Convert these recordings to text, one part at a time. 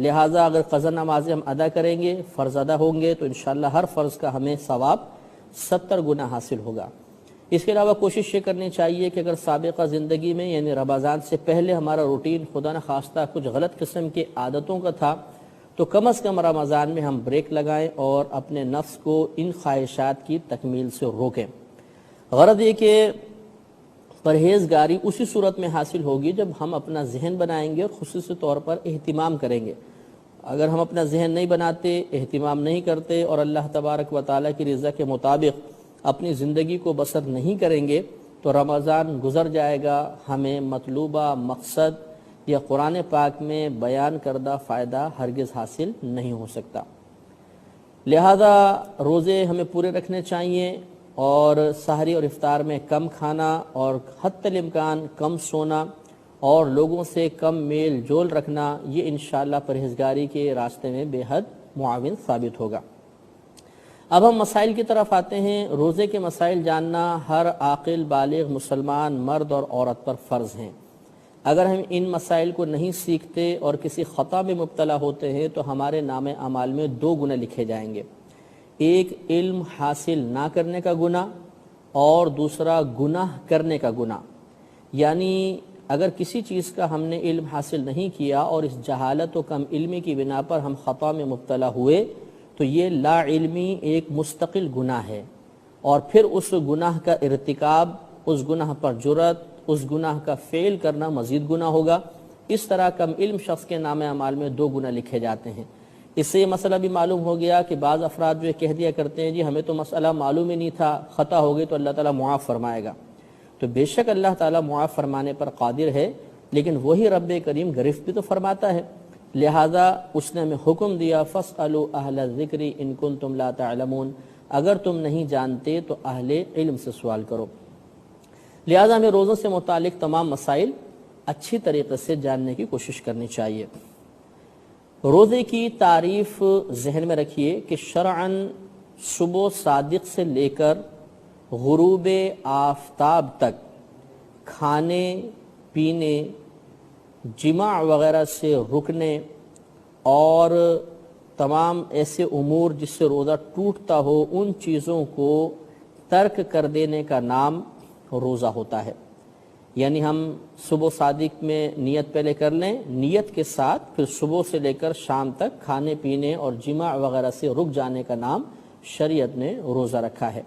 لہٰذا اگر قضا نمازیں ہم ادا کریں گے، فرض ادا ہوں گے، تو انشاءاللہ ہر فرض کا ہمیں ثواب 70 گنا حاصل ہوگا۔ اس کے علاوہ کوشش یہ کرنی چاہیے کہ اگر سابقہ زندگی میں یعنی رمضان سے پہلے ہمارا روٹین خدا نخواستہ کچھ غلط قسم کی عادتوں کا تھا، تو کم از کم رمضان میں ہم بریک لگائیں اور اپنے نفس کو ان خواہشات کی تکمیل سے روکیں۔ غرض یہ کہ پرہیزگاری اسی صورت میں حاصل ہوگی جب ہم اپنا ذہن بنائیں گے اور خصوصی طور پر اہتمام کریں گے۔ اگر ہم اپنا ذہن نہیں بناتے، اہتمام نہیں کرتے اور اللہ تبارک و تعالیٰ کی رضا کے مطابق اپنی زندگی کو بسر نہیں کریں گے تو رمضان گزر جائے گا، ہمیں مطلوبہ مقصد یا قرآن پاک میں بیان کردہ فائدہ ہرگز حاصل نہیں ہو سکتا۔ لہذا روزے ہمیں پورے رکھنے چاہیے اور سحری اور افطار میں کم کھانا اور حتی الامکان کم سونا اور لوگوں سے کم میل جول رکھنا، یہ انشاءاللہ پرہیزگاری کے راستے میں بے حد معاون ثابت ہوگا۔ اب ہم مسائل کی طرف آتے ہیں۔ روزے کے مسائل جاننا ہر عاقل بالغ مسلمان مرد اور عورت پر فرض ہیں۔ اگر ہم ان مسائل کو نہیں سیکھتے اور کسی خطا میں مبتلا ہوتے ہیں تو ہمارے نام اعمال میں 2 گناہ لکھے جائیں گے، ایک علم حاصل نہ کرنے کا گناہ اور دوسرا گناہ کرنے کا گناہ۔ یعنی اگر کسی چیز کا ہم نے علم حاصل نہیں کیا اور اس جہالت و کم علمی کی بنا پر ہم خطا میں مبتلا ہوئے تو یہ لا علمی ایک مستقل گناہ ہے، اور پھر اس گناہ کا ارتکاب، اس گناہ پر جرأت، اس گناہ کا فعل کرنا مزید گناہ ہوگا۔ اس طرح کم علم شخص کے نام اعمال میں 2 گناہ لکھے جاتے ہیں۔ اس سے یہ مسئلہ بھی معلوم ہو گیا کہ بعض افراد جو کہہ دیا کرتے ہیں جی ہمیں تو مسئلہ معلوم ہی نہیں تھا، خطا ہو گئی تو اللہ تعالیٰ معاف فرمائے گا۔ تو بے شک اللہ تعالیٰ معاف فرمانے پر قادر ہے، لیکن وہی رب کریم گرفت بھی تو فرماتا ہے۔ لہذا اس نے ہمیں حکم دیا فَاسْأَلُوا أَهْلَ الذِّكْرِ إِن كُنتُمْ لَا تَعْلَمُونَ، اگر تم نہیں جانتے تو اہل علم سے سوال کرو۔ لہذا ہمیں روزوں سے متعلق تمام مسائل اچھی طریقے سے جاننے کی کوشش کرنی چاہیے۔ روزے کی تعریف ذہن میں رکھیے کہ شرعاً صبح صادق سے لے کر غروب آفتاب تک کھانے پینے، جماع وغیرہ سے رکنے اور تمام ایسے امور جس سے روزہ ٹوٹتا ہو ان چیزوں کو ترک کر دینے کا نام روزہ ہوتا ہے۔ یعنی ہم صبح صادق میں نیت پہلے کر لیں، نیت کے ساتھ پھر صبح سے لے کر شام تک کھانے پینے اور جماع وغیرہ سے رک جانے کا نام شریعت نے روزہ رکھا ہے۔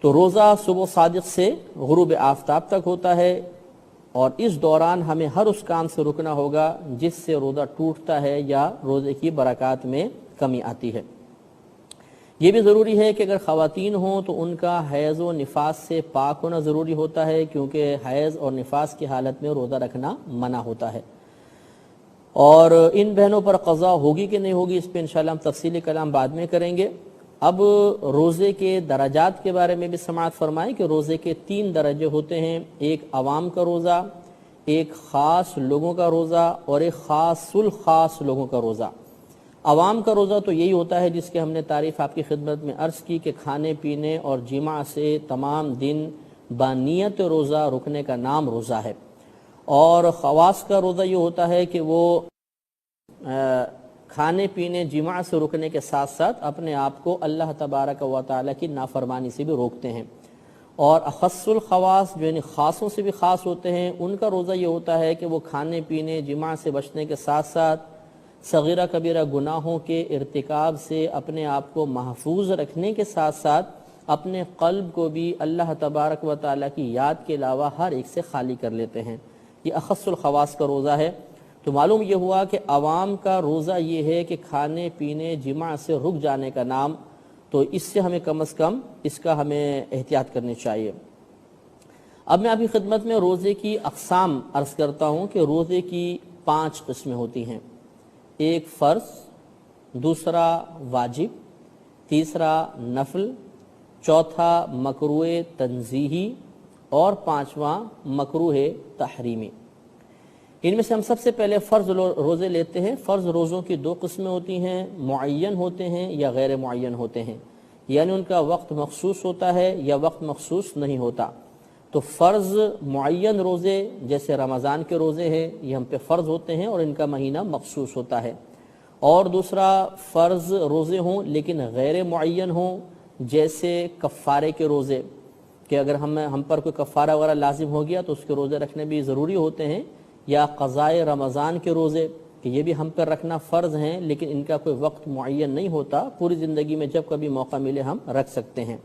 تو روزہ صبح صادق سے غروب آفتاب تک ہوتا ہے، اور اس دوران ہمیں ہر اس کام سے رکنا ہوگا جس سے روزہ ٹوٹتا ہے یا روزے کی برکات میں کمی آتی ہے۔ یہ بھی ضروری ہے کہ اگر خواتین ہوں تو ان کا حیض و نفاس سے پاک ہونا ضروری ہوتا ہے، کیونکہ حیض اور نفاس کی حالت میں روزہ رکھنا منع ہوتا ہے۔ اور ان بہنوں پر قضا ہوگی کہ نہیں ہوگی اس پہ انشاءاللہ ہم تفصیلی کلام بعد میں کریں گے۔ اب روزے کے درجات کے بارے میں بھی سماعت فرمائیں کہ روزے کے 3 درجے ہوتے ہیں، ایک عوام کا روزہ، ایک خاص لوگوں کا روزہ اور ایک خاص الخاص لوگوں کا روزہ۔ عوام کا روزہ تو یہی ہوتا ہے جس کے ہم نے تعریف آپ کی خدمت میں عرض کی کہ کھانے پینے اور جماع سے تمام دن بانیت روزہ رکنے کا نام روزہ ہے۔ اور خواص کا روزہ یہ ہوتا ہے کہ وہ کھانے پینے جماع سے رکنے کے ساتھ ساتھ اپنے آپ کو اللہ تبارک و تعالیٰ کی نافرمانی سے بھی روکتے ہیں۔ اور اخص الخواص جو یعنی خاصوں سے بھی خاص ہوتے ہیں، ان کا روزہ یہ ہوتا ہے کہ وہ کھانے پینے جماع سے بچنے کے ساتھ ساتھ صغیرہ کبیرہ گناہوں کے ارتکاب سے اپنے آپ کو محفوظ رکھنے کے ساتھ ساتھ اپنے قلب کو بھی اللہ تبارک و تعالیٰ کی یاد کے علاوہ ہر ایک سے خالی کر لیتے ہیں۔ یہ اخص الخواص کا روزہ ہے۔ تو معلوم یہ ہوا کہ عوام کا روزہ یہ ہے کہ کھانے پینے جماع سے رک جانے کا نام، تو اس سے ہمیں کم از کم اس کا ہمیں احتیاط کرنی چاہیے۔ اب میں آپ کی خدمت میں روزے کی اقسام عرض کرتا ہوں کہ روزے کی 5 قسمیں ہوتی ہیں، ایک فرض، دوسرا واجب، تیسرا نفل، چوتھا مکروہ تنزیہی اور 5واں مکروہ تحریمی۔ ان میں سے ہم سب سے پہلے فرض روزے لیتے ہیں۔ فرض روزوں کی 2 قسمیں ہوتی ہیں، معین ہوتے ہیں یا غیر معین ہوتے ہیں، یعنی ان کا وقت مخصوص ہوتا ہے یا وقت مخصوص نہیں ہوتا۔ تو فرض معین روزے جیسے رمضان کے روزے ہیں یہ ہم پہ فرض ہوتے ہیں اور ان کا مہینہ مخصوص ہوتا ہے، اور دوسرا فرض روزے ہوں لیکن غیر معین ہوں جیسے کفارے کے روزے، کہ اگر ہم پر کوئی کفارہ وغیرہ لازم ہو گیا تو اس کے روزے رکھنے بھی ضروری ہوتے ہیں، یا قضائے رمضان کے روزے کہ یہ بھی ہم پر رکھنا فرض ہیں لیکن ان کا کوئی وقت معین نہیں ہوتا، پوری زندگی میں جب کبھی موقع ملے ہم رکھ سکتے ہیں۔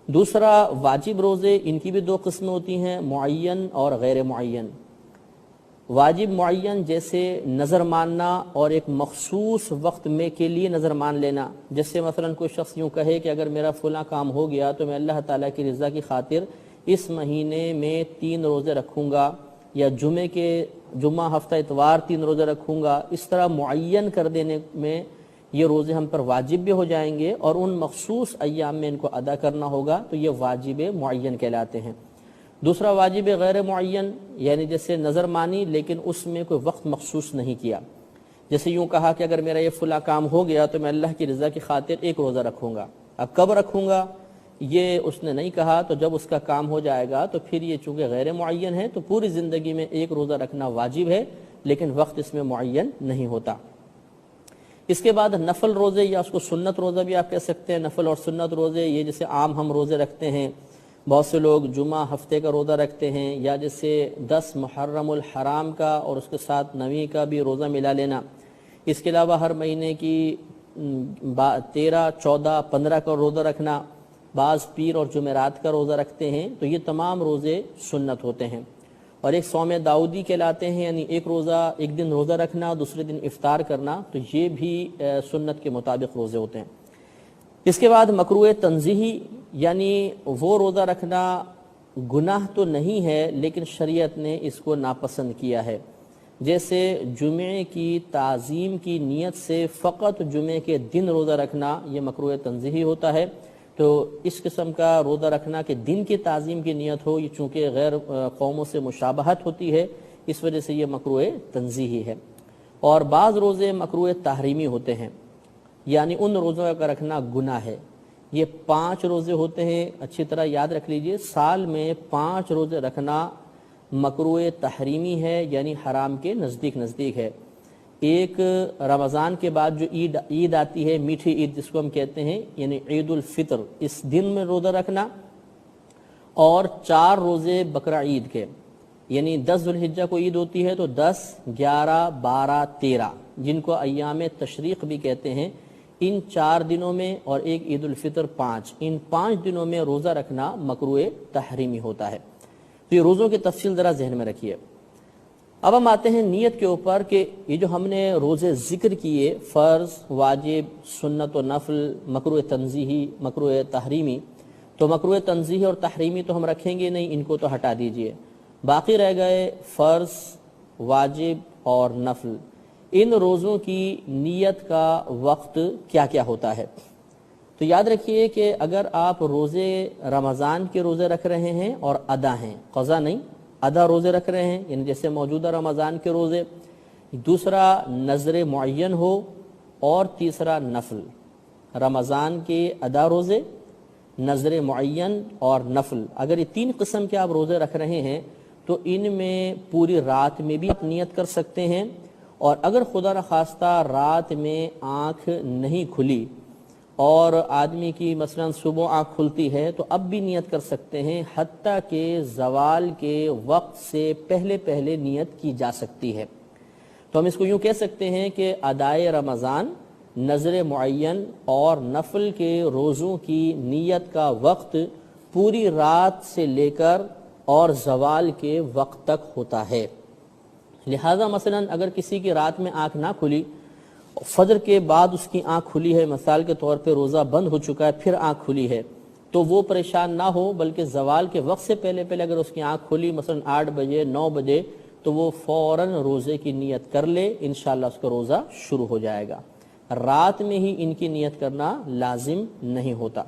دوسرا واجب روزے، ان کی بھی دو قسمیں ہوتی ہیں، معین اور غیر معین۔ واجب معین جیسے نظر ماننا اور ایک مخصوص وقت میں کے لیے نظر مان لینا، جیسے مثلا کوئی شخص یوں کہے کہ اگر میرا فلاں کام ہو گیا تو میں اللہ تعالیٰ کی رضا کی خاطر اس مہینے میں 3 روزے رکھوں گا، یا جمعہ ہفتہ اتوار 3 روزے رکھوں گا۔ اس طرح معین کر دینے میں یہ روزے ہم پر واجب بھی ہو جائیں گے اور ان مخصوص ایام میں ان کو ادا کرنا ہوگا، تو یہ واجب معین کہلاتے ہیں۔ دوسرا واجب غیر معین، یعنی جیسے نظر مانی لیکن اس میں کوئی وقت مخصوص نہیں کیا، جیسے یوں کہا کہ اگر میرا یہ فلاں کام ہو گیا تو میں اللہ کی رضا کی خاطر 1 روزہ رکھوں گا، اب کب رکھوں گا یہ اس نے نہیں کہا، تو جب اس کا کام ہو جائے گا تو پھر یہ چونکہ غیر معین ہے تو پوری زندگی میں 1 روزہ رکھنا واجب ہے لیکن وقت اس میں معین نہیں ہوتا۔ اس کے بعد نفل روزے، یا اس کو سنت روزہ بھی آپ کہہ سکتے ہیں، نفل اور سنت روزے یہ جیسے عام ہم روزے رکھتے ہیں، بہت سے لوگ جمعہ ہفتے کا روزہ رکھتے ہیں، یا جیسے 10 محرم الحرام کا اور اس کے ساتھ 9 کا بھی روزہ ملا لینا۔ اس کے علاوہ ہر مہینے کی 13، 14، 15 کا روزہ رکھنا، بعض پیر اور جمعرات کا روزہ رکھتے ہیں، تو یہ تمام روزے سنت ہوتے ہیں۔ اور ایک صوم داؤدی کہلاتے ہیں، یعنی ایک دن روزہ رکھنا دوسرے دن افطار کرنا، تو یہ بھی سنت کے مطابق روزے ہوتے ہیں۔ اس کے بعد مکروہ تنزیہی، یعنی وہ روزہ رکھنا گناہ تو نہیں ہے لیکن شریعت نے اس کو ناپسند کیا ہے، جیسے جمعے کی تعظیم کی نیت سے فقط جمعے کے دن روزہ رکھنا، یہ مکروہ تنزیہی ہوتا ہے۔ تو اس قسم کا روزہ رکھنا کہ دن کی تعظیم کی نیت ہو، یہ چونکہ غیر قوموں سے مشابہت ہوتی ہے اس وجہ سے یہ مکروہ تنزیہی ہے۔ اور بعض روزے مکروہ تحریمی ہوتے ہیں، یعنی ان روزوں کا رکھنا گناہ ہے۔ یہ 5 روزے ہوتے ہیں، اچھی طرح یاد رکھ لیجئے، سال میں 5 روزے رکھنا مکروہ تحریمی ہے، یعنی حرام کے نزدیک ہے۔ ایک رمضان کے بعد جو عید آتی ہے، میٹھی عید جس کو ہم کہتے ہیں، یعنی عید الفطر، اس دن میں روزہ رکھنا، اور 4 روزے بقرہ عید کے، یعنی 10 ذوالحجہ کو عید ہوتی ہے تو 10، 11، 12، 13 جن کو ایام تشریق بھی کہتے ہیں، ان 4 دنوں میں، اور ایک عید الفطر 5، ان 5 دنوں میں روزہ رکھنا مکروہ تحریمی ہوتا ہے۔ تو یہ روزوں کی تفصیل ذرا ذہن میں رکھیے۔ اب ہم آتے ہیں نیت کے اوپر کہ یہ جو ہم نے روزے ذکر کیے، فرض، واجب، سنت و نفل، مکروہ تنزیہی، مکروہ تحریمی، تو مکروہ تنزیہی اور تحریمی تو ہم رکھیں گے نہیں، ان کو تو ہٹا دیجئے، باقی رہ گئے فرض، واجب اور نفل۔ ان روزوں کی نیت کا وقت کیا کیا ہوتا ہے؟ تو یاد رکھیے کہ اگر آپ روزے رمضان کے روزے رکھ رہے ہیں اور ادا ہیں، قضا نہیں، ادا روزے رکھ رہے ہیں، یعنی جیسے موجودہ رمضان کے روزے، دوسرا نظر معین ہو، اور تیسرا نفل، رمضان کے ادا روزے، نظر معین اور نفل، اگر یہ 3 قسم کے آپ روزے رکھ رہے ہیں تو ان میں پوری رات میں بھی آپ نیت کر سکتے ہیں، اور اگر خدا نخواستہ رات میں آنکھ نہیں کھلی اور آدمی کی مثلا صبح آنکھ کھلتی ہے تو اب بھی نیت کر سکتے ہیں، حتیٰ کہ زوال کے وقت سے پہلے نیت کی جا سکتی ہے۔ تو ہم اس کو یوں کہہ سکتے ہیں کہ ادائے رمضان، نظر معین اور نفل کے روزوں کی نیت کا وقت پوری رات سے لے کر اور زوال کے وقت تک ہوتا ہے۔ لہذا مثلا اگر کسی کی رات میں آنکھ نہ کھلی، فجر کے بعد اس کی آنکھ کھلی ہے، مثال کے طور پہ روزہ بند ہو چکا ہے، پھر آنکھ کھلی ہے، تو وہ پریشان نہ ہو، بلکہ زوال کے وقت سے پہلے اگر اس کی آنکھ کھلی مثلا 8 بجے 9 بجے تو وہ فوراً روزے کی نیت کر لے، انشاءاللہ اس کا روزہ شروع ہو جائے گا۔ رات میں ہی ان کی نیت کرنا لازم نہیں ہوتا۔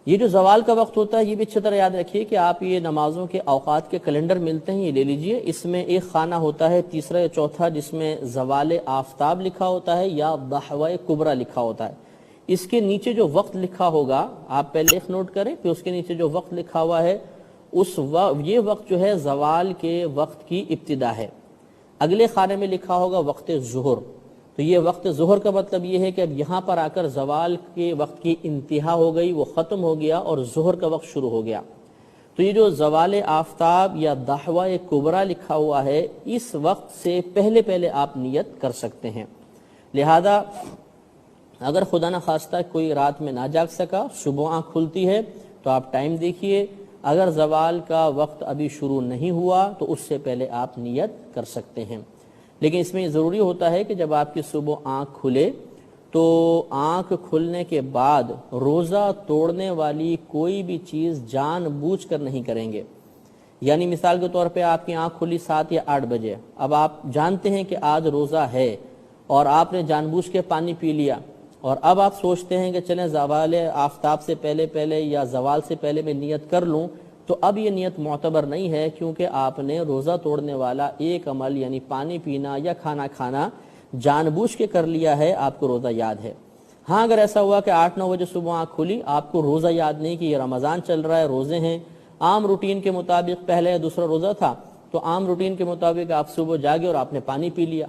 یہ جو زوال کا وقت ہوتا ہے یہ بھی اچھی طرح یاد رکھیے کہ آپ یہ نمازوں کے اوقات کے کیلنڈر ملتے ہیں، یہ لے لیجئے، اس میں ایک خانہ ہوتا ہے 3 یا 4 جس میں زوال آفتاب لکھا ہوتا ہے یا ضحوہ کبریٰ لکھا ہوتا ہے۔ اس کے نیچے جو وقت لکھا ہوگا آپ پہلے ایک نوٹ کریں، پھر اس کے نیچے جو وقت لکھا ہوا ہے یہ وقت جو ہے زوال کے وقت کی ابتدا ہے. اگلے خانے میں لکھا ہوگا وقت ظہر، تو یہ وقت ظہر کا مطلب یہ ہے کہ اب یہاں پر آ کر زوال کے وقت کی انتہا ہو گئی، وہ ختم ہو گیا اور ظہر کا وقت شروع ہو گیا. تو یہ جو زوال آفتاب یا دحوہ کبریٰ لکھا ہوا ہے، اس وقت سے پہلے پہلے آپ نیت کر سکتے ہیں. لہذا اگر خدا نہ خواستہ کوئی رات میں نہ جاگ سکا، صبح آنکھ کھلتی ہے تو آپ ٹائم دیکھیے. اگر زوال کا وقت ابھی شروع نہیں ہوا تو اس سے پہلے آپ نیت کر سکتے ہیں. لیکن اس میں یہ ضروری ہوتا ہے کہ جب آپ کی صبح آنکھ کھلے تو آنکھ کھلنے کے بعد روزہ توڑنے والی کوئی بھی چیز جان بوجھ کر نہیں کریں گے. یعنی مثال کے طور پہ آپ کی آنکھ کھلی 7 یا 8 بجے، اب آپ جانتے ہیں کہ آج روزہ ہے اور آپ نے جان بوجھ کے پانی پی لیا، اور اب آپ سوچتے ہیں کہ چلیں زوال آفتاب سے پہلے پہلے یا زوال سے پہلے میں نیت کر لوں، تو اب یہ نیت معتبر نہیں ہے، کیونکہ آپ نے روزہ توڑنے والا ایک عمل یعنی پانی پینا یا کھانا کھانا جان بوجھ کے کر لیا ہے، آپ کو روزہ یاد ہے. ہاں اگر ایسا ہوا کہ 8-9 بجے صبح آنکھ کھلی، آپ کو روزہ یاد نہیں کہ یہ رمضان چل رہا ہے، روزے ہیں، عام روٹین کے مطابق پہلے دوسرا روزہ تھا، تو عام روٹین کے مطابق آپ صبح جاگے اور آپ نے پانی پی لیا.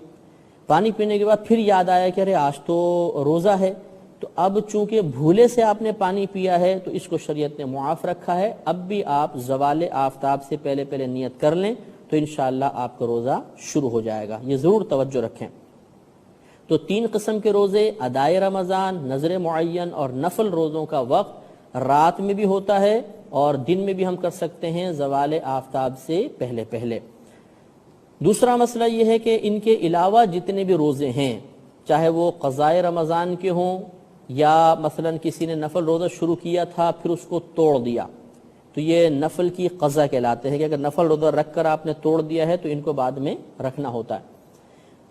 پانی پینے کے بعد پھر یاد آیا کہ ارے آج تو روزہ ہے، تو اب چونکہ بھولے سے آپ نے پانی پیا ہے تو اس کو شریعت نے معاف رکھا ہے. اب بھی آپ زوال آفتاب سے پہلے پہلے نیت کر لیں تو انشاءاللہ آپ کا روزہ شروع ہو جائے گا. یہ ضرور توجہ رکھیں. تو 3 قسم کے روزے، ادائے رمضان، نذر معین اور نفل روزوں کا وقت رات میں بھی ہوتا ہے اور دن میں بھی ہم کر سکتے ہیں زوال آفتاب سے پہلے پہلے. دوسرا مسئلہ یہ ہے کہ ان کے علاوہ جتنے بھی روزے ہیں، چاہے وہ قضائے رمضان کے ہوں یا مثلا کسی نے نفل روزہ شروع کیا تھا پھر اس کو توڑ دیا، تو یہ نفل کی قضا کہلاتے ہیں کہ اگر نفل روزہ رکھ کر آپ نے توڑ دیا ہے تو ان کو بعد میں رکھنا ہوتا ہے.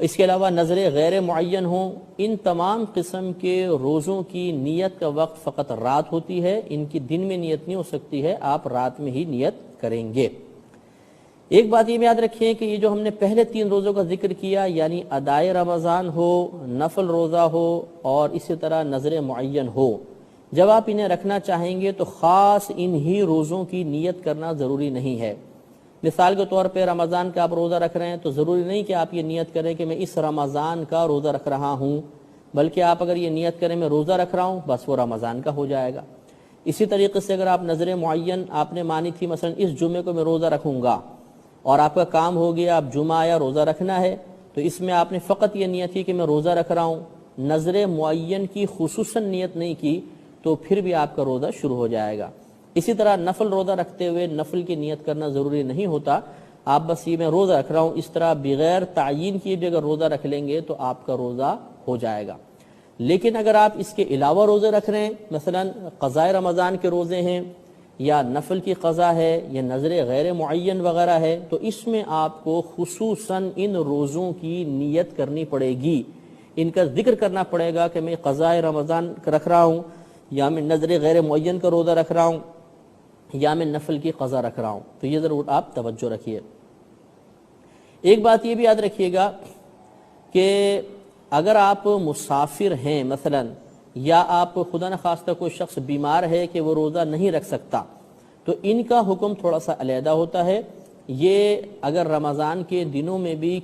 اس کے علاوہ نظر غیر معین ہوں، ان تمام قسم کے روزوں کی نیت کا وقت فقط رات ہوتی ہے، ان کی دن میں نیت نہیں ہو سکتی ہے، آپ رات میں ہی نیت کریں گے. ایک بات یہ یاد رکھیں کہ یہ جو ہم نے پہلے 3 روزوں کا ذکر کیا، یعنی ادائے رمضان ہو، نفل روزہ ہو اور اسی طرح نذر معین ہو، جب آپ انہیں رکھنا چاہیں گے تو خاص انہی روزوں کی نیت کرنا ضروری نہیں ہے. مثال کے طور پہ رمضان کا آپ روزہ رکھ رہے ہیں تو ضروری نہیں کہ آپ یہ نیت کریں کہ میں اس رمضان کا روزہ رکھ رہا ہوں، بلکہ آپ اگر یہ نیت کریں میں روزہ رکھ رہا ہوں، بس وہ رمضان کا ہو جائے گا. اسی طریقے سے اگر آپ نذر معین آپ نے مانی تھی، مثلا اس جمعے کو میں روزہ رکھوں گا، اور آپ کا کام ہو گیا، اب جمعہ آیا روزہ رکھنا ہے، تو اس میں آپ نے فقط یہ نیت کی کہ میں روزہ رکھ رہا ہوں، نذر معین کی خصوصاً نیت نہیں کی، تو پھر بھی آپ کا روزہ شروع ہو جائے گا. اسی طرح نفل روزہ رکھتے ہوئے نفل کی نیت کرنا ضروری نہیں ہوتا، آپ بس یہ میں روزہ رکھ رہا ہوں اس طرح بغیر تعیین کیے بھی اگر روزہ رکھ لیں گے تو آپ کا روزہ ہو جائے گا. لیکن اگر آپ اس کے علاوہ روزے رکھ رہے ہیں، مثلا قضائے رمضان کے روزے ہیں یا نفل کی قضا ہے یا نذر غیر معین وغیرہ ہے، تو اس میں آپ کو خصوصاً ان روزوں کی نیت کرنی پڑے گی، ان کا ذکر کرنا پڑے گا کہ میں قضائے رمضان رکھ رہا ہوں، یا میں نذر غیر معین کا روزہ رکھ رہا ہوں، یا میں نفل کی قضا رکھ رہا ہوں. تو یہ ضرور آپ توجہ رکھیے. ایک بات یہ بھی یاد رکھیے گا کہ اگر آپ مسافر ہیں مثلا، یا آپ خدا نخواستہ کوئی شخص بیمار ہے کہ وہ روزہ نہیں رکھ سکتا، تو ان کا حکم تھوڑا سا علیحدہ ہوتا ہے. یہ اگر رمضان کے دنوں میں بھی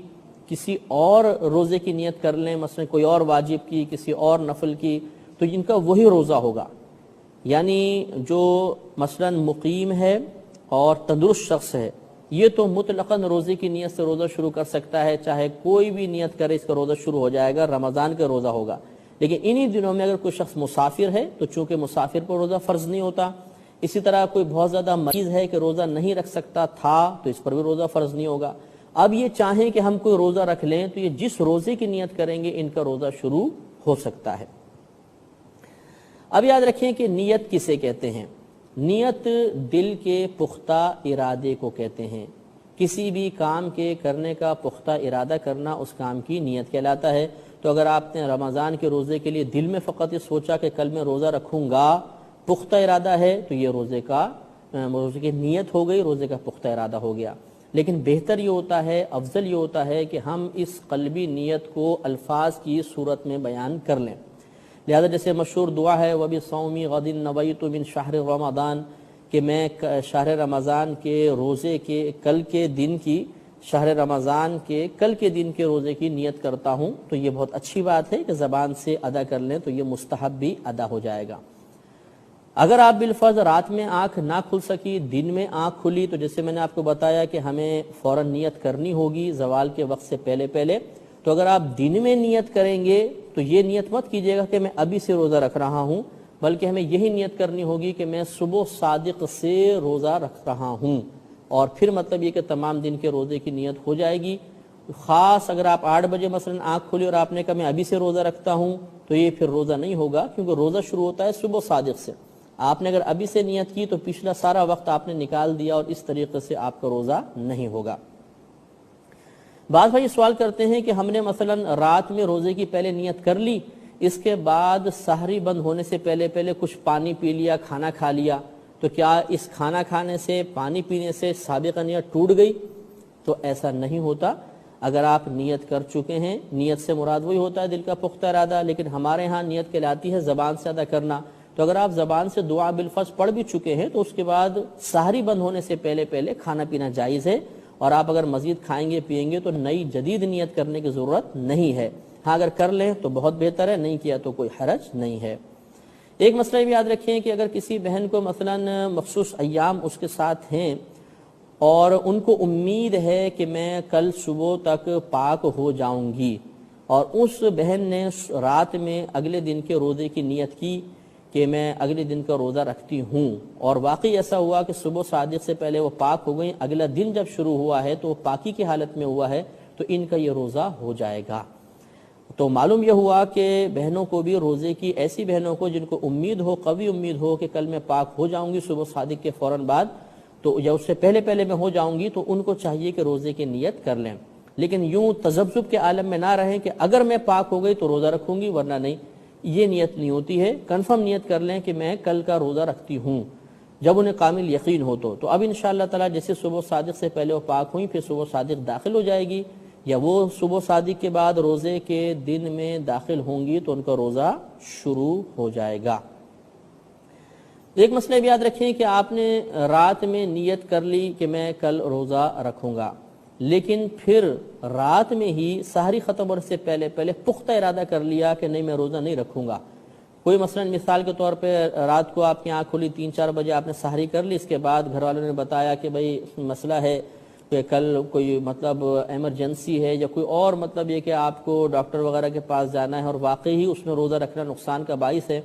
کسی اور روزے کی نیت کر لیں، مثلا کوئی اور واجب کی، کسی اور نفل کی، تو ان کا وہی روزہ ہوگا. یعنی جو مثلا مقیم ہے اور تندرست شخص ہے، یہ تو مطلقاً روزے کی نیت سے روزہ شروع کر سکتا ہے، چاہے کوئی بھی نیت کرے اس کا روزہ شروع ہو جائے گا، رمضان کا روزہ ہوگا. لیکن انہی دنوں میں اگر کوئی شخص مسافر ہے تو چونکہ مسافر پر روزہ فرض نہیں ہوتا. اسی طرح کوئی بہت زیادہ مریض ہے کہ روزہ نہیں رکھ سکتا تھا تو اس پر بھی روزہ فرض نہیں ہوگا. اب یہ چاہیں کہ ہم کوئی روزہ رکھ لیں تو یہ جس روزے کی نیت کریں گے ان کا روزہ شروع ہو سکتا ہے. اب یاد رکھیں کہ نیت کسے کہتے ہیں؟ نیت دل کے پختہ ارادے کو کہتے ہیں. کسی بھی کام کے کرنے کا پختہ ارادہ کرنا اس کام کی نیت کہلاتا ہے. تو اگر آپ نے رمضان کے روزے کے لیے دل میں فقط یہ سوچا کہ کل میں روزہ رکھوں گا، پختہ ارادہ ہے، تو یہ روزے کی نیت ہو گئی، روزے کا پختہ ارادہ ہو گیا. لیکن بہتر یہ ہوتا ہے، افضل یہ ہوتا ہے کہ ہم اس قلبی نیت کو الفاظ کی صورت میں بیان کر لیں. لہذا جیسے مشہور دعا ہے وَبِصَوْمِ غَدٍ نَوَيْتُ مِنْ شَهْرِ رَمَضَان، کہ میں شہر رمضان کے روزے کے کل کے دن کی شہر رمضان کے کل کے دن کے روزے کی نیت کرتا ہوں، تو یہ بہت اچھی بات ہے کہ زبان سے ادا کر لیں تو یہ مستحب بھی ادا ہو جائے گا۔ اگر آپ بالفرض رات میں آنکھ نہ کھل سکی، دن میں آنکھ کھلی، تو جیسے میں نے آپ کو بتایا کہ ہمیں فوراً نیت کرنی ہوگی زوال کے وقت سے پہلے پہلے۔ تو اگر آپ دن میں نیت کریں گے تو یہ نیت مت کیجیے گا کہ میں ابھی سے روزہ رکھ رہا ہوں، بلکہ ہمیں یہی نیت کرنی ہوگی کہ میں صبح صادق سے روزہ رکھ رہا ہوں، اور پھر مطلب یہ کہ تمام دن کے روزے کی نیت ہو جائے گی۔ خاص اگر آپ 8 بجے مثلا آنکھ کھلی اور آپ نے کہا میں ابھی سے روزہ رکھتا ہوں، تو یہ پھر روزہ نہیں ہوگا، کیونکہ روزہ شروع ہوتا ہے صبح صادق سے۔ آپ نے اگر ابھی سے نیت کی تو پچھلا سارا وقت آپ نے نکال دیا، اور اس طریقے سے آپ کا روزہ نہیں ہوگا۔ بعض بھائی سوال کرتے ہیں کہ ہم نے مثلا رات میں روزے کی پہلے نیت کر لی، اس کے بعد سحری بند ہونے سے پہلے پہلے کچھ پانی پی لیا، کھانا کھا لیا، تو کیا اس کھانا کھانے سے پانی پینے سے سابقہ نیت ٹوٹ گئی؟ تو ایسا نہیں ہوتا۔ اگر آپ نیت کر چکے ہیں، نیت سے مراد وہی ہوتا ہے دل کا پختہ ارادہ، لیکن ہمارے ہاں نیت کہلاتی ہے زبان سے ادا کرنا۔ تو اگر آپ زبان سے دعا بالفرض پڑھ بھی چکے ہیں تو اس کے بعد سحری بند ہونے سے پہلے پہلے کھانا پینا جائز ہے، اور آپ اگر مزید کھائیں گے پیئیں گے تو نئی جدید نیت کرنے کی ضرورت نہیں ہے۔ ہاں اگر کر لیں تو بہت بہتر ہے، نہیں کیا تو کوئی حرج نہیں ہے۔ ایک مسئلہ بھی یاد رکھیں کہ اگر کسی بہن کو مثلا مخصوص ایام اس کے ساتھ ہیں اور ان کو امید ہے کہ میں کل صبح تک پاک ہو جاؤں گی، اور اس بہن نے رات میں اگلے دن کے روزے کی نیت کی کہ میں اگلے دن کا روزہ رکھتی ہوں، اور واقعی ایسا ہوا کہ صبح صادق سے پہلے وہ پاک ہو گئیں، اگلا دن جب شروع ہوا ہے تو وہ پاکی کی حالت میں ہوا ہے، تو ان کا یہ روزہ ہو جائے گا۔ تو معلوم یہ ہوا کہ بہنوں کو بھی روزے کی، ایسی بہنوں کو جن کو امید ہو، قوی امید ہو کہ کل میں پاک ہو جاؤں گی صبح صادق کے فوراً بعد، تو یا اس سے پہلے پہلے میں ہو جاؤں گی، تو ان کو چاہیے کہ روزے کی نیت کر لیں، لیکن یوں تذبذب کے عالم میں نہ رہیں کہ اگر میں پاک ہو گئی تو روزہ رکھوں گی ورنہ نہیں۔ یہ نیت نہیں ہوتی ہے، کنفرم نیت کر لیں کہ میں کل کا روزہ رکھتی ہوں، جب انہیں کامل یقین ہو تو اب انشاءاللہ تعالی جیسے صبح صادق سے پہلے وہ پاک ہوئیں، پھر صبح صادق داخل ہو جائے گی، یا وہ صبح صادق کے بعد روزے کے دن میں داخل ہوں گی تو ان کا روزہ شروع ہو جائے گا۔ ایک مسئلہ بھی یاد رکھیں کہ آپ نے رات میں نیت کر لی کہ میں کل روزہ رکھوں گا، لیکن پھر رات میں ہی سحری ختم ہونے سے پہلے پہلے پختہ ارادہ کر لیا کہ نہیں میں روزہ نہیں رکھوں گا۔ کوئی مثلا مثال کے طور پہ رات کو آپ کی آنکھ کھلی 3-4 بجے آپ نے سحری کر لی، اس کے بعد گھر والوں نے بتایا کہ بھئی مسئلہ ہے کہ کل کوئی مطلب ایمرجنسی ہے، یا کوئی اور مطلب یہ کہ آپ کو ڈاکٹر وغیرہ کے پاس جانا ہے، اور واقعی ہی اس میں روزہ رکھنا نقصان کا باعث ہے،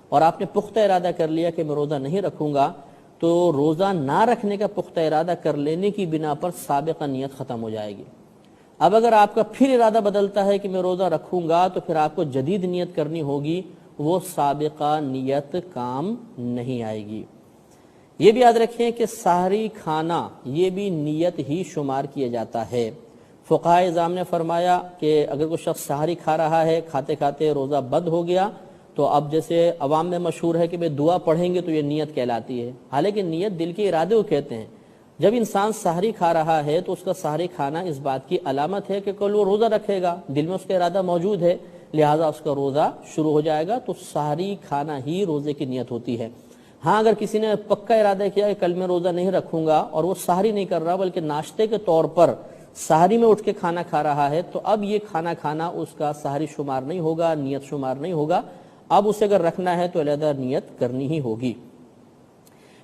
اور آپ نے پختہ ارادہ کر لیا کہ میں روزہ نہیں رکھوں گا، تو روزہ نہ رکھنے کا پختہ ارادہ کر لینے کی بنا پر سابقہ نیت ختم ہو جائے گی۔ اب اگر آپ کا پھر ارادہ بدلتا ہے کہ میں روزہ رکھوں گا، تو پھر آپ کو جدید نیت کرنی ہوگی، وہ سابقہ نیت کام نہیں آئے گی۔ یہ بھی یاد رکھیں کہ سحری کھانا یہ بھی نیت ہی شمار کیا جاتا ہے۔ فقہائے اعظام نے فرمایا کہ اگر کوئی شخص سحری کھا رہا ہے، کھاتے کھاتے روزہ بند ہو گیا، تو اب جیسے عوام میں مشہور ہے کہ بھئی دعا پڑھیں گے تو یہ نیت کہلاتی ہے، حالانکہ نیت دل کے ارادے کو کہتے ہیں۔ جب انسان سحری کھا رہا ہے تو اس کا سحری کھانا اس بات کی علامت ہے کہ کل وہ روزہ رکھے گا، دل میں اس کا ارادہ موجود ہے، لہٰذا اس کا روزہ شروع ہو جائے گا، تو سحری کھانا ہی روزے کی نیت ہوتی ہے۔ ہاں اگر کسی نے پکا ارادہ کیا کہ کل میں روزہ نہیں رکھوں گا، اور وہ سحری نہیں کر رہا بلکہ ناشتے کے طور پر سحری میں اٹھ کے کھانا کھا رہا ہے، تو اب یہ کھانا کھانا اس کا سحری شمار نہیں ہوگا، نیت شمار نہیں ہوگا، اب اسے اگر رکھنا ہے تو علیحدہ نیت کرنی ہی ہوگی۔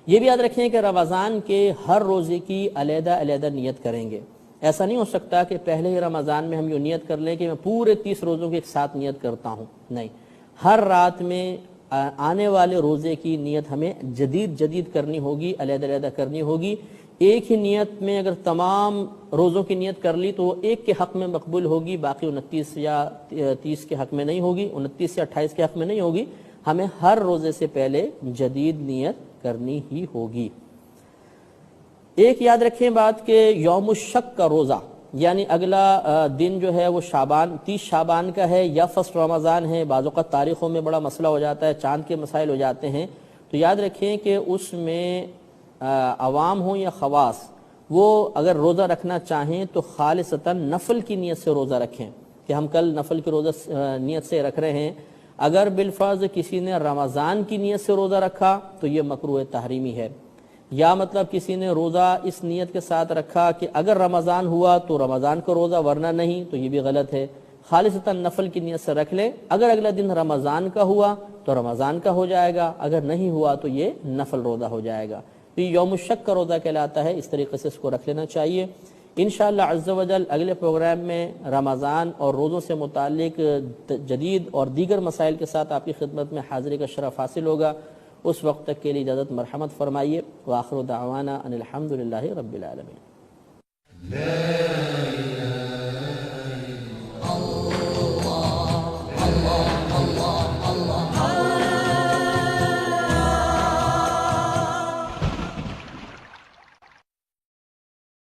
یہ بھی یاد رکھیں کہ رمضان کے ہر روزے کی علیحدہ علیحدہ نیت کریں گے۔ ایسا نہیں ہو سکتا کہ پہلے ہی رمضان میں ہم یہ نیت کر لیں کہ میں پورے 30 روزوں کے ایک ساتھ نیت کرتا ہوں، نہیں، ہر رات میں آنے والے روزے کی نیت ہمیں جدید کرنی ہوگی، علیحدہ علیحدہ کرنی ہوگی۔ ایک ہی نیت میں اگر تمام روزوں کی نیت کر لی تو وہ ایک کے حق میں مقبول ہوگی، باقی 29 یا 30 کے حق میں نہیں ہوگی، 29 یا 28 کے حق میں نہیں ہوگی۔ ہمیں ہر روزے سے پہلے جدید نیت کرنی ہی ہوگی۔ ایک یاد رکھیں بات کہ یوم الشک کا روزہ، یعنی اگلا دن جو ہے وہ 30 شعبان کا ہے یا فرسٹ رمضان ہے، بعض اوقات تاریخوں میں بڑا مسئلہ ہو جاتا ہے، چاند کے مسائل ہو جاتے ہیں، تو یاد رکھیں کہ اس میں عوام ہوں یا خواص، وہ اگر روزہ رکھنا چاہیں تو خالصتاً نفل کی نیت سے روزہ رکھیں کہ ہم کل نفل کی روزہ نیت سے رکھ رہے ہیں۔ اگر بالفرض کسی نے رمضان کی نیت سے روزہ رکھا تو یہ مکروہ تحریمی ہے، یا مطلب کسی نے روزہ اس نیت کے ساتھ رکھا کہ اگر رمضان ہوا تو رمضان کا روزہ ورنہ نہیں، تو یہ بھی غلط ہے۔ خالصتاً نفل کی نیت سے رکھ لے، اگر اگلا دن رمضان کا ہوا تو رمضان کا ہو جائے گا، اگر نہیں ہوا تو یہ نفل روزہ ہو جائے گا۔ تو یہ یوم الشک کا روزہ کہلاتا ہے، اس طریقے سے اس کو رکھ لینا چاہیے۔ انشاءاللہ عز و جل اگلے پروگرام میں رمضان اور روزوں سے متعلق جدید اور دیگر مسائل کے ساتھ آپ کی خدمت میں حاضری کا شرف حاصل ہوگا۔ اس وقت تک کے لیے اجازت مرحمت فرمائیے۔ وآخر دعوانا ان الحمدللہ رب العالمین۔